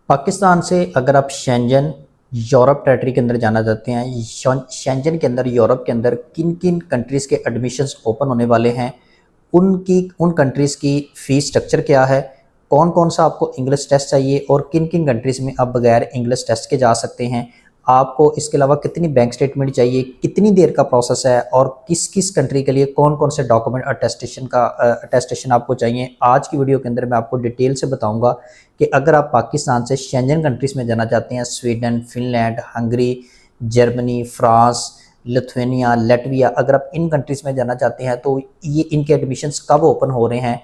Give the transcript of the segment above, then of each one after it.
पाकिस्तान से अगर आप शेंजन यूरोप टेरिटरी के अंदर जाना चाहते हैं, शेंजन के अंदर यूरोप के अंदर किन किन कंट्रीज़ के एडमिशन्स ओपन होने वाले हैं, उन कंट्रीज़ की फ़ीस स्ट्रक्चर क्या है, कौन कौन सा आपको इंग्लिश टेस्ट चाहिए और किन किन कंट्रीज़ में आप बगैर इंग्लिश टेस्ट के जा सकते हैं, आपको इसके अलावा कितनी बैंक स्टेटमेंट चाहिए, कितनी देर का प्रोसेस है और किस किस कंट्री के लिए कौन कौन से डॉक्यूमेंट अटेस्टेशन आपको चाहिए। आज की वीडियो के अंदर मैं आपको डिटेल से बताऊंगा कि अगर आप पाकिस्तान से शेंजन कंट्रीज़ में जाना चाहते हैं, Sweden, Finland, Hungary, Germany, France, Lithuania, Latvia, अगर आप इन कंट्रीज़ में जाना चाहते हैं तो ये इनके एडमिशन्स कब ओपन हो रहे हैं।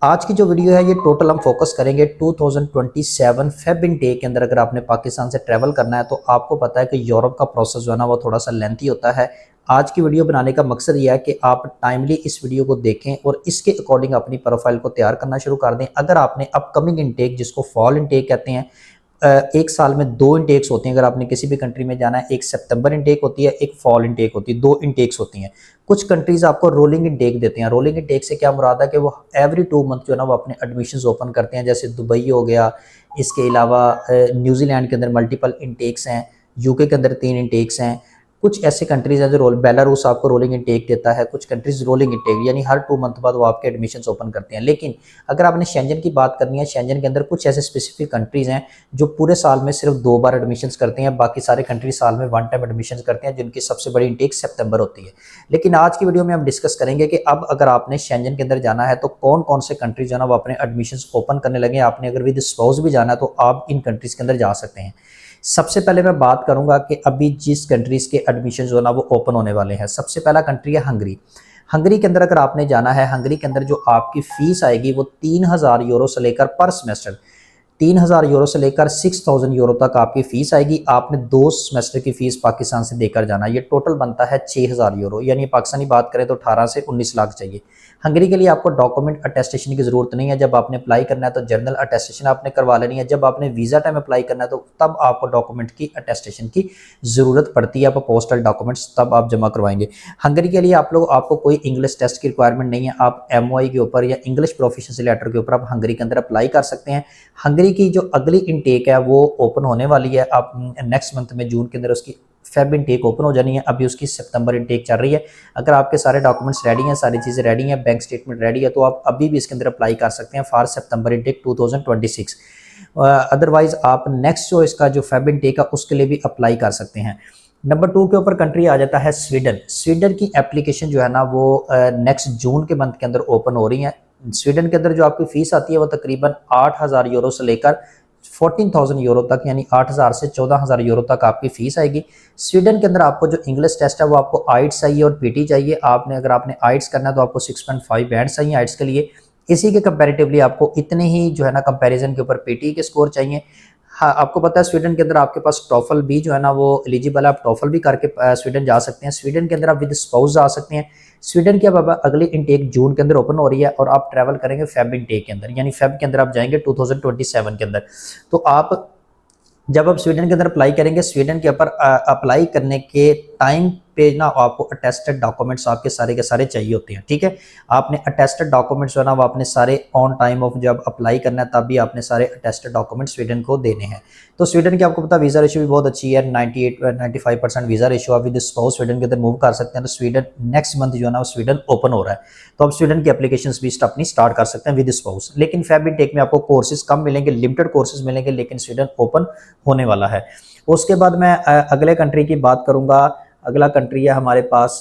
आज की जो वीडियो है ये टोटल हम फोकस करेंगे 2027 फेब इनटेक के अंदर। अगर आपने पाकिस्तान से ट्रैवल करना है तो आपको पता है कि यूरोप का प्रोसेस जो है ना वो थोड़ा सा लेंथी होता है। आज की वीडियो बनाने का मकसद ये है कि आप टाइमली इस वीडियो को देखें और इसके अकॉर्डिंग अपनी प्रोफाइल को तैयार करना शुरू कर दें। अगर आपने अपकमिंग इनटेक, जिसको फॉल इनटेक कहते हैं, एक साल में दो इनटेक्स होती हैं। अगर आपने किसी भी कंट्री में जाना है, एक सितंबर इनटेक होती है, एक फॉल इनटेक होती है, दो इनटेक्स होती हैं। कुछ कंट्रीज आपको रोलिंग इनटेक देते हैं। रोलिंग इनटेक से क्या मुराद है कि वो एवरी 2 मंथ जो है ना वो अपने एडमिशन्स ओपन करते हैं। जैसे दुबई हो गया, इसके अलावा न्यूजीलैंड के अंदर मल्टीपल इनटेक्स हैं, यूके के अंदर 3 इनटेक्स हैं। कुछ ऐसे कंट्रीज हैं जो बेलारूस आपको रोलिंग इनटेक देता है, कुछ कंट्रीज रोलिंग इनटेक यानी हर 2 मंथ बाद वो आपके एडमिशन्स ओपन करते हैं। लेकिन अगर आपने शेंजन की बात करनी है, शेंजन के अंदर कुछ ऐसे स्पेसिफिक कंट्रीज हैं जो पूरे साल में सिर्फ 2 बार एडमिशन्स करते हैं, बाकी सारे कंट्रीज साल में 1 टाइम एडमिशन्स करते हैं, जिनकी सबसे बड़ी इनटेक सितंबर होती है। लेकिन आज की वीडियो में हम डिस्कस करेंगे कि अब अगर आपने शेंजन के अंदर जाना है तो कौन कौन से कंट्रीज जो है ना वो अपने एडमिशन्स ओपन करने लगे। आपने अगर विद स्पाउस भी जाना है तो आप इन कंट्रीज के अंदर जा सकते हैं। सबसे पहले मैं बात करूंगा कि अभी जिस कंट्रीज़ के एडमिशन जो है ना वो ओपन होने वाले हैं। सबसे पहला कंट्री है हंगरी। हंगरी के अंदर अगर आपने जाना है, हंगरी के अंदर जो आपकी फ़ीस आएगी वो 3000 यूरो से लेकर पर सेमेस्टर 3000 यूरो से लेकर 6000 यूरो तक आपकी फ़ीस आएगी। आपने 2 सेमेस्टर की फ़ीस पाकिस्तान से देकर जाना। ये टोटल बनता है 6000 यूरो, यानी पाकिस्तानी बात करें तो 18 से 19 लाख चाहिए। हंगरी के लिए आपको डॉक्यूमेंट अटेस्टेशन की ज़रूरत नहीं है। जब आपने अप्लाई करना है तो जर्नल अटेस्टेशन आपने करवा लेनी है। जब आपने वीज़ा टाइम अप्लाई करना है तो तब आपको डॉक्यूमेंट की अटेस्टेशन की ज़रूरत पड़ती है। आप पोस्टल डॉक्यूमेंट्स तब आप जमा करवाएंगे। हंगरी के लिए आपको कोई इंग्लिश टेस्ट की रिक्वायरमेंट नहीं है। आप MOI के ऊपर या इंग्लिश प्रोफिशिएंसी लेटर के ऊपर आप हंगरी के अंदर अप्लाई कर सकते हैं। हंगरी की जो अगली इनटेक है वो ओपन होने वाली है। आप नेक्स्ट मंथ में जून के अंदर उसकी फेब इनटेक ओपन हो जानी है। अभी उसकी सितंबर इनटेक चल रही है। अगर आपके सारे डॉक्यूमेंट्स रेडी हैं, सारी चीज़ें रेडी हैं, बैंक स्टेटमेंट रेडी है, तो आप अभी भी इसके अंदर अप्लाई कर सकते हैं फॉर सितंबर इनटेक 2026। अदरवाइज आप नेक्स्ट जो इसका जो फेब इनटेक है उसके लिए भी अप्लाई कर सकते हैं। नंबर 2 के ऊपर कंट्री आ जाता है स्वीडन। स्वीडन की एप्लीकेशन जो है ना वो नेक्स्ट जून के मंथ के अंदर ओपन हो रही है। स्वीडन के अंदर जो आपकी फ़ीस आती है वो तकरीबन 8000 यूरो से लेकर 14,000 यूरो तक, यानी 8000 से 14000 यूरो तक आपकी फ़ीस आएगी। स्वीडन के अंदर आपको जो इंग्लिश टेस्ट है वो आपको आइट्स चाहिए और PT चाहिए। अगर आपने आइट्स करना है तो आपको 6.5 बैंड चाहिए आइट्स के लिए। इसी के कंपैरेटिवली आपको इतने ही जो है ना कंपैरिजन के ऊपर PT के स्कोर चाहिए। हाँ, आपको पता है स्वीडन के अंदर आपके पास टॉफल भी जो है ना वो एलिजिबल है। आप टॉफल भी करके स्वीडन जा सकते हैं। स्वीडन के अंदर आप विद स्पाउस जा सकते हैं। स्वीडन की अब अगली इनटेक जून के अंदर ओपन हो रही है और आप ट्रैवल करेंगे फेब इनटेक के अंदर, यानी फेब के अंदर आप जाएंगे 2027 के अंदर। तो आप जब आप स्वीडन के अंदर अप्लाई करेंगे, स्वीडन के ऊपर अप्लाई करने के टाइम पे ना आपको अटेस्टेड डॉक्यूमेंट्स आपके सारे के सारे चाहिए होते हैं। ठीक है, आपने अटेस्टेड डॉक्यूमेंट्स जो है ना वो आपने सारे ऑन टाइम ऑफ जब अप्लाई करना है तब भी आपने सारे अटेस्टेड डॉक्यूमेंट्स स्वीडन को देने हैं। तो स्वीडन की आपको पता वीज़ा रेशियो भी बहुत अच्छी है, 95% वीज़ा रेशियो। आप विद स्पाउस स्वीडन के अंदर मूव कर सकते हैं। तो स्वीडन नेक्स्ट मंथ जो है ना वो स्वीडन ओपन हो रहा है, तो आप स्वीडन की एप्लीकेशन भी अपनी स्टार्ट कर सकते हैं विद स्पाउस। लेकिन फेब इनटेक में आपको कोर्सेज कम मिलेंगे, लिमिटेड कोर्सेज मिलेंगे, लेकिन स्वीडन ओपन होने वाला है। उसके बाद मैं अगले कंट्री की बात करूंगा। अगला कंट्री है हमारे पास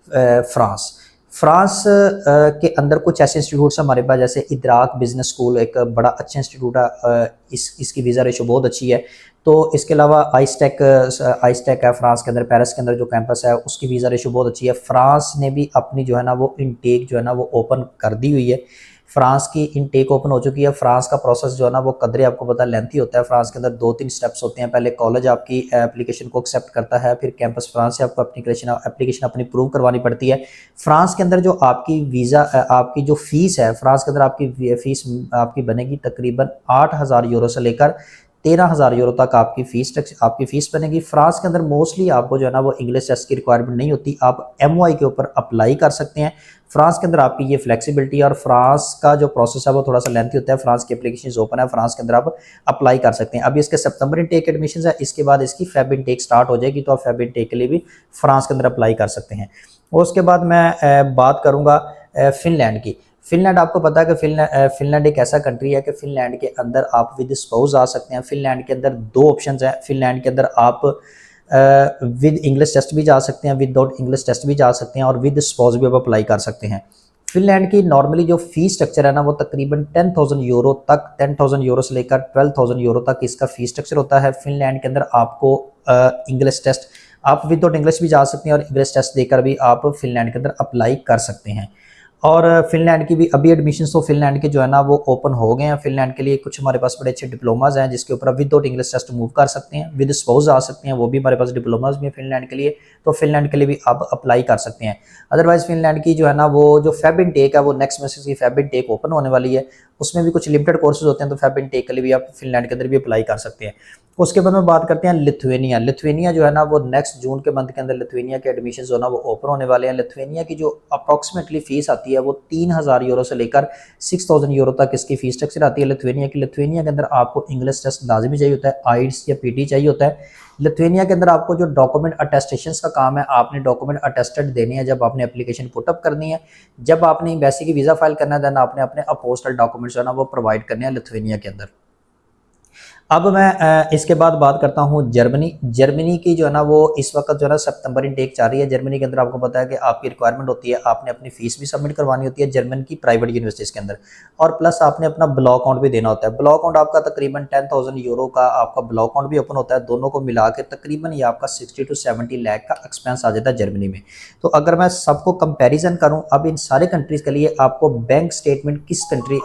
फ्रांस। फ्रांस के अंदर कुछ ऐसे इंस्टीट्यूट्स हमारे पास, जैसे इदराक बिजनेस स्कूल, एक बड़ा अच्छा इंस्टीट्यूट है। इसकी वीज़ा रेशो बहुत अच्छी है। तो इसके अलावा आइसटेक है फ्रांस के अंदर, पेरिस के अंदर जो कैंपस है उसकी वीज़ा रेशो बहुत अच्छी है। फ्रांस ने भी अपनी जो है ना वो इनटेक जो है ना वो ओपन कर दी हुई है। फ्रांस की इनटेक ओपन हो चुकी है। फ्रांस का प्रोसेस जो है ना वो कदरे आपको पता लेंथी होता है। फ्रांस के अंदर 2-3 स्टेप्स होते हैं। पहले कॉलेज आपकी एप्लीकेशन को एक्सेप्ट करता है, फिर कैंपस फ्रांस से आपको एप्लीकेशन अपनी प्रूव करवानी पड़ती है। फ्रांस के अंदर जो आपकी आपकी जो फीस है, फ्रांस के अंदर आपकी फीस आपकी बनेगी तकरीबन 8000 यूरो से लेकर 13,000 यूरो तक आपकी फ़ीस बनेगी। फ्रांस के अंदर मोस्टली आपको जो है ना वो इंग्लिश टेस्ट की रिक्वायरमेंट नहीं होती, आप MOI के ऊपर अप्लाई कर सकते हैं। फ्रांस के अंदर आपकी ये फ्लेक्सिबिलिटी है और फ्रांस का जो प्रोसेस है वो थोड़ा सा लेंथी होता है। फ्रांस की एप्लीकेशन ओपन है, फ्रांस के अंदर आप अप्लाई कर सकते हैं। अभी इसके सितंबर इनटेक एडमिशन है, इसके बाद इसकी फेब इनटेक स्टार्ट हो जाएगी, तो आप फेब इनटेक के लिए भी फ्रांस के अंदर अप्लाई कर सकते हैं। और उसके बाद मैं बात करूँगा फिनलैंड की। फिनलैंड आपको पता है कि फिनलैंड एक ऐसा कंट्री है कि फिनलैंड के अंदर आप विद स्पाउस आ सकते हैं। फिनलैंड के अंदर 2 ऑप्शंस हैं। फिनलैंड के अंदर आप विद इंग्लिश टेस्ट भी जा सकते हैं, विदाउट इंग्लिश टेस्ट भी जा सकते हैं और विद स्पाउस भी आप अप्लाई कर सकते हैं। फिनलैंड की नॉर्मली जो फीस स्ट्रक्चर है ना वो तकरीबन 10,000 यूरो तक, 10,000 यूरो से लेकर 12,000 यूरो तक इसका फीस स्ट्रक्चर होता है। फिनलैंड के अंदर आपको इंग्लिश टेस्ट, आप विदाउट इंग्लिश भी जा सकते हैं और इंग्लिश टेस्ट देकर भी आप फिनलैंड के अंदर अप्लाई कर सकते हैं। और फिनलैंड की भी अभी एडमिशन तो फिनलैंड के जो है ना वो ओपन हो गए हैं। फिनलैंड के लिए कुछ हमारे पास बड़े अच्छे डिप्लोमाज हैं जिसके ऊपर आप विदाउट इंग्लिश टेस्ट मूव कर सकते हैं, विद स्पाउस आ सकते हैं, वो भी हमारे पास डिप्लोमाज भी हैं फिनलैंड के लिए, तो फिनलैंड के लिए भी आप अप्लाई कर सकते हैं। अदरवाइज फिनलैंड की जो है ना वो जो फेब इनटेक है वो नेक्स्ट मैसेज की फेब इनटेक ओपन होने वाली है, उसमें भी कुछ लिमिटेड कोर्सेज होते हैं, तो फेब इनटेक के लिए भी आप फिनलैंड के अंदर भी अप्लाई कर सकते हैं। उसके बाद में बात करते हैं लिथुएनिया। लिथुएनिया जो है ना वो नेक्स्ट जून के मंथ के अंदर लिथुएनिया के एडमिशन जो है ना वो ओपन होने वाले हैं। लिथुएनिया की जो अप्रॉक्सीमेटली फीस आती है वो 3,000 यूरो से लेकर 6,000 यूरो तक इसकी फीस स्ट्रक्चर आती है लिथुएनिया की। लिथुएनिया के अंदर आपको इंग्लिश टेस्ट लाजमी चाहिए होता है, आइल्स या PT चाहिए होता है। लिथुएनिया के अंदर आपको जो डॉक्यूमेंट अटेस्टेशन का काम है, आपने डॉक्यूमेंट अटेस्टेड देने हैं जब आपने एप्लीकेशन पुटअप करनी है। जब आपने एम्बेसी की वीज़ा फाइल करना है देन आपने अपने अपोस्टल डॉक्यूमेंट्स जो है ना वो प्रोवाइड करने हैं लिथुएनिया के अंदर। अब मैं इसके बाद बात करता हूँ जर्मनी। जर्मनी की जो है ना वो इस वक्त जो है ना सितंबर इनटेक चाह रही है। जर्मनी के अंदर आपको पता है कि आपकी रिक्वायरमेंट होती है, आपने अपनी फीस भी सबमिट करवानी होती है जर्मन की प्राइवेट यूनिवर्सिटीज़ के अंदर, और प्लस आपने अपना ब्लॉक अकाउंट भी देना होता है। ब्लॉक अकाउंट आपका तकरीबन 10,000 यूरो का आपका ब्लॉक अकाउंट भी ओपन होता है। दोनों को मिला के तकरीबन ये आपका 60 to 70 लाख का एक्सपेंस आ जाता है जर्मनी में। तो अगर मैं सबको कंपेरिजन करूँ, अब इन सारे कंट्रीज़ के लिए आपको बैंक स्टेटमेंट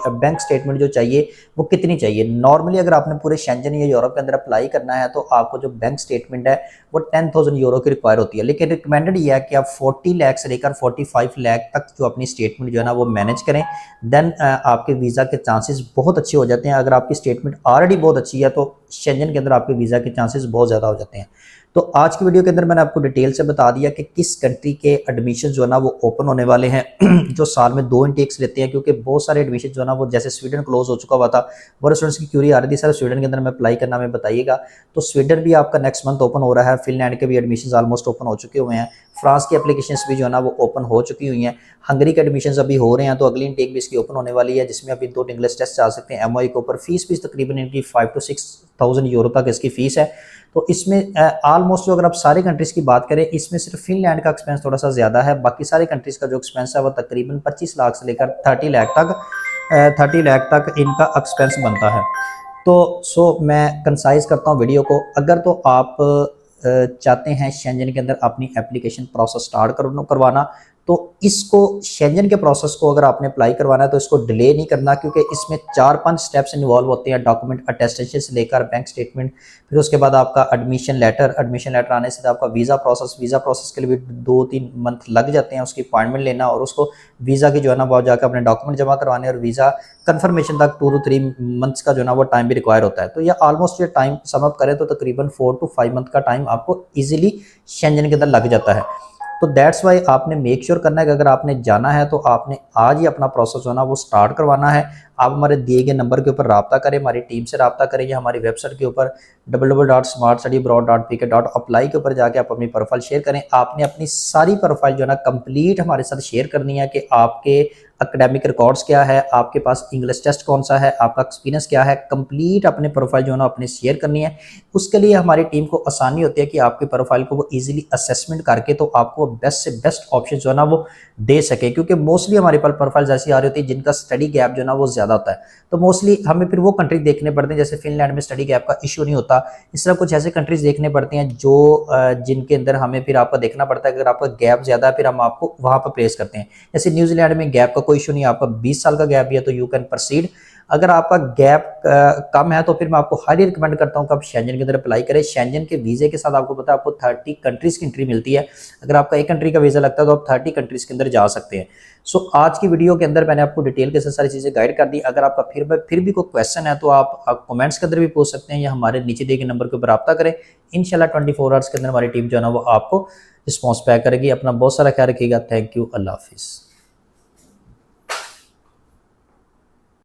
बैंक स्टेटमेंट जो चाहिए वो कितनी चाहिए। नॉर्मली अगर आपने पूरे शेंजन या यूरोप के अंदर अप्लाई करना है तो आपको जो बैंक स्टेटमेंट है वो 10,000 यूरो की रिक्वायर होती है, लेकिन रिकमेंडेड ये है कि आप 40 लाख से लेकर 45 लाख तक जो अपनी स्टेटमेंट जो है ना वो मैनेज करें। देन आपके वीज़ा के चांसेस बहुत अच्छे हो जाते हैं। अगर आपकी स्टेटमेंट ऑलरेडी बहुत अच्छी है तो शेंजन के अंदर आपके वीज़ा के चांसेस बहुत ज़्यादा हो जाते हैं। तो आज की वीडियो के अंदर मैंने आपको डिटेल से बता दिया कि किस कंट्री के एडमिशन जो है ना वो ओपन होने वाले हैं जो साल में 2 इनटेक्स लेते हैं, क्योंकि बहुत सारे एडमिशन जो है ना वो जैसे स्वीडन क्लोज हो चुका हुआ था, वो स्टूडेंट्स की क्यूरी आ रही थी सर स्वीडन के अंदर में अप्लाई करना हमें बताइएगा, तो स्वीडन भी आपका नेक्स्ट मंथ ओपन हो रहा है। फिनलैंड के भी एडमिशन ऑलमोस्ट ओपन हो चुके हुए हैं। फ्रांस की एप्लीकेशंस भी जो है ना वो ओपन हो चुकी हुई हैं। हंगरी के एडमिशंस अभी हो रहे हैं, तो अगली इनटेक भी इसकी ओपन होने वाली है जिसमें अभी 2 इंग्लिश टेस्ट आ सकते हैं। MOI के ऊपर फीस भी तकरीबन इनकी 5 to 6,000 यूरो तक इसकी फीस है। तो इसमें ऑलमोस्ट जो अगर आप सारे कंट्रीज़ की बात करें, इसमें सिर्फ फिनलैंड का एक्सपेंस थोड़ा सा ज़्यादा है, बाकी सारे कंट्रीज़ का जो एक्सपेंस है वो तकरीबन 25 लाख से लेकर 30 लाख तक इनका एक्सपेंस बनता है। तो मैं कंसाइज करता हूँ वीडियो को। अगर तो आप चाहते हैं शेंजन के अंदर अपनी एप्लीकेशन प्रोसेस स्टार्ट करवाना, तो इसको शेंजन के प्रोसेस को अगर आपने अप्लाई करवाना है तो इसको डिले नहीं करना, क्योंकि इसमें 4-5 स्टेप्स इन्वॉल्व होते हैं। डॉक्यूमेंट अटेस्टेशन से लेकर बैंक स्टेटमेंट, फिर उसके बाद आपका एडमिशन लेटर आने से आपका वीज़ा प्रोसेस के लिए भी 2-3 मंथ लग जाते हैं। उसकी अपॉइंटमेंट लेना और उसको वीज़ा की जो है ना वो जाकर अपने डॉक्यूमेंट जमा करवाने और वीज़ा कन्फर्मेशन तक 2 to 3 मंथ्स का जो है ना वो टाइम भी रिक्वायर होता है। तो ये ऑलमोस्ट ये टाइम सम अप करें तो तकरीबन 4 to 5 मंथ का टाइम आपको ईजिली शेंजन के अंदर लग जाता है। तो दैट्स वाई आपने मेक श्योर करना है कि अगर आपने जाना है तो आपने आज ही अपना प्रोसेस जो है ना वो स्टार्ट करवाना है। आप हमारे दिए गए नंबर के ऊपर रब्ता करें, हमारी टीम से रब्ता करें या हमारी वेबसाइट के ऊपर www.smartstudyabroad.pk.apply के ऊपर जाके आप अपनी प्रोफाइल शेयर करें। आपने अपनी सारी प्रोफाइल जो है ना कंप्लीट हमारे साथ शेयर करनी है कि आपके एकेडमिक रिकॉर्ड्स क्या है, आपके पास इंग्लिश टेस्ट कौन सा है, आपका एक्सपीरियंस क्या है, कंप्लीट अपने प्रोफाइल जो है ना अपने शेयर करनी है। उसके लिए हमारी टीम को आसानी होती है कि आपकी प्रोफाइल को वो इजीली असेसमेंट करके तो आपको बेस्ट से बेस्ट ऑप्शन जो है ना वो दे सके, क्योंकि मोस्टली हमारे पास प्रोफाइल ऐसी आ रही होती है जिनका स्टडी गैप जो है ना वो ज़्यादा होता है। तो मोस्टली हमें फिर वो कंट्री देखने पड़ते हैं, जैसे फिनलैंड में स्टडी गैप का इशू नहीं होता, इस तरह कुछ ऐसे कंट्रीज देखने पड़ते हैं जो जिनके अंदर हमें फिर आपका देखना पड़ता है। अगर आपका गैप ज़्यादा है फिर हम आपको वहाँ पर प्लेस करते हैं। जैसे न्यूजीलैंड में गैप का कोई इशू नहीं है, आपका 20 साल का गैप भी है तो यू कैन प्रोसीड। अगर आपका गैप कम है तो फिर मैं आपको हाईली रिकमेंड करता हूँ कि आप शेंजन के अंदर अप्लाई करें। शेंजन के वीज़े के साथ आपको पता है आपको 30 कंट्रीज़ की एंट्री मिलती है। अगर आपका एक कंट्री का वीज़ा लगता है तो आप 30 कंट्रीज़ के अंदर जा सकते हैं। सो आज की वीडियो के अंदर मैंने आपको डिटेल के साथ सारी चीज़ें गाइड कर दी। अगर आपका फिर भी कोई क्वेश्चन है तो आप कमेंट्स के अंदर भी पूछ सकते हैं या हमारे नीचे दिए गए नंबर के ऊपर रब्ता करें। इंशाल्लाह 24 आवर्स के अंदर हमारी टीम जो है ना वो आपको रिस्पॉन्स बैक करेगी। अपना बहुत सारा ख्याल रखिएगा। Thank you. अल्लाह हाफिज़।